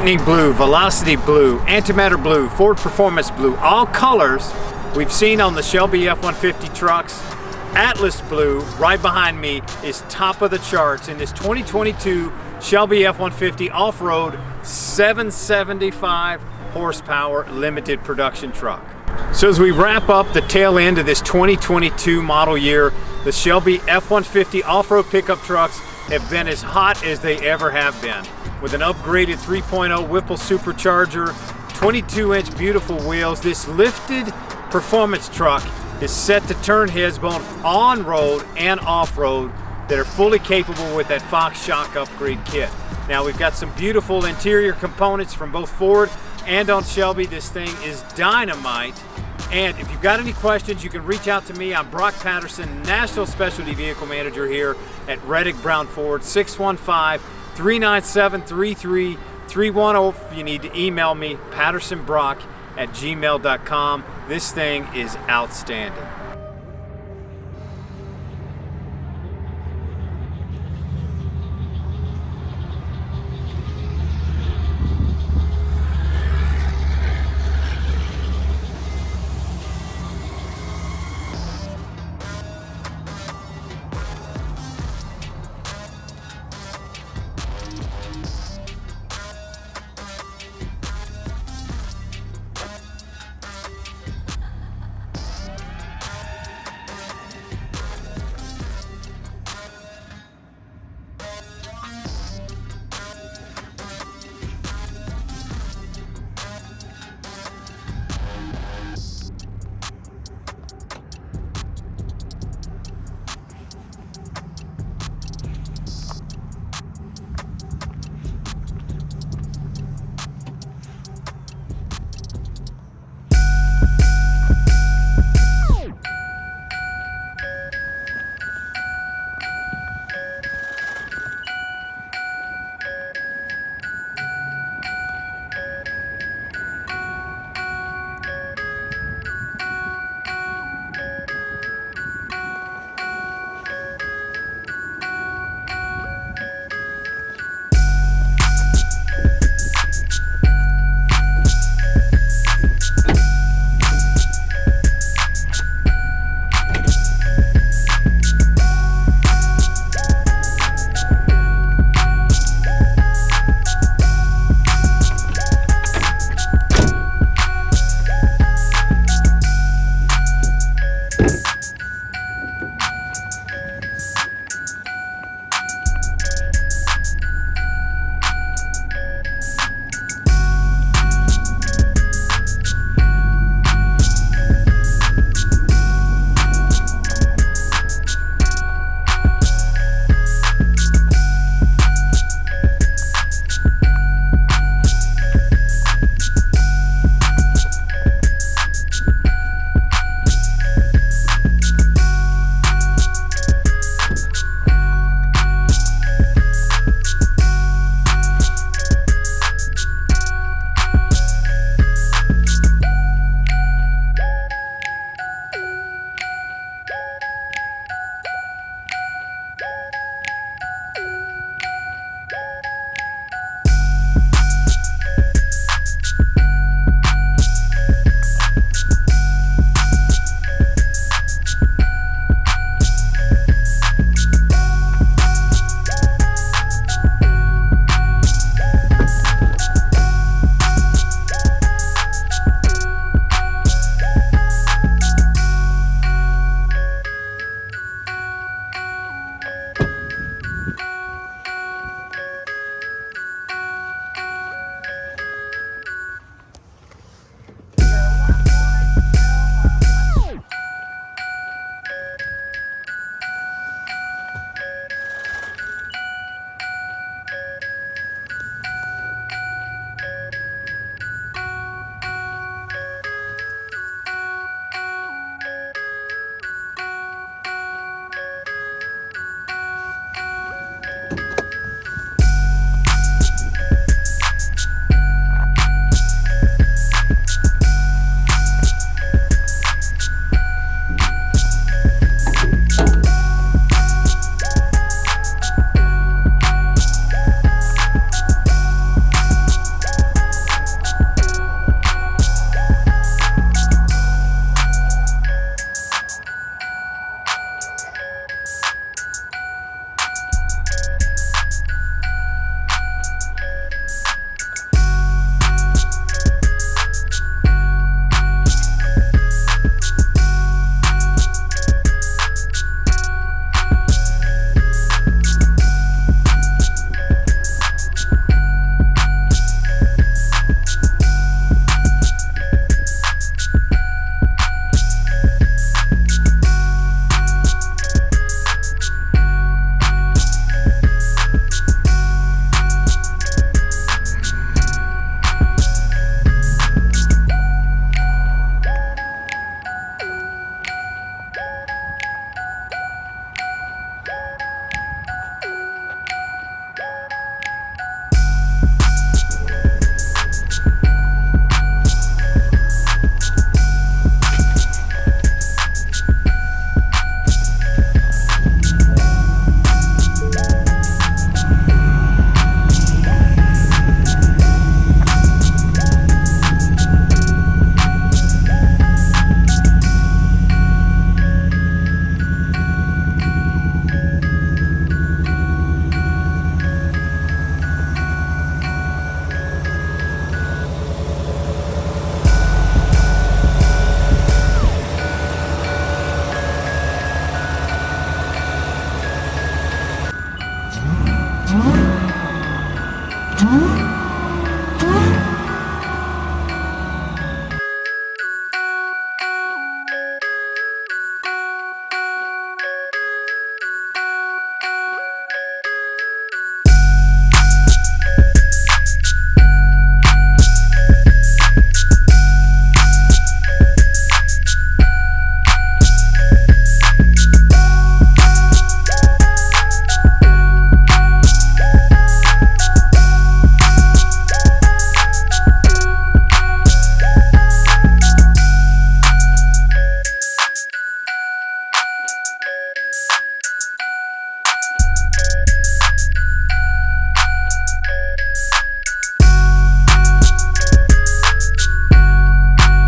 lightning blue, velocity blue, antimatter blue, Ford Performance blue, all colors we've seen on the Shelby F-150 trucks. Atlas blue, right behind me, is top of the charts in this 2022 Shelby F-150 off-road 775 horsepower limited production truck. So as we wrap up the tail end of this 2022 model year, the Shelby F-150 off-road pickup trucks have been as hot as they ever have been. With an upgraded 3.0 Whipple supercharger, 22-inch beautiful wheels, this lifted performance truck is set to turn heads both on-road and off-road that are fully capable with that Fox shock upgrade kit. Now we've got some beautiful interior components from both Ford and on Shelby. This thing is dynamite. And if you've got any questions, you can reach out to me. I'm Brock Patterson, National Specialty Vehicle Manager here at Reddick Brown Ford, 615-397-3331. If you need to email me, pattersonbrock@gmail.com. This thing is outstanding.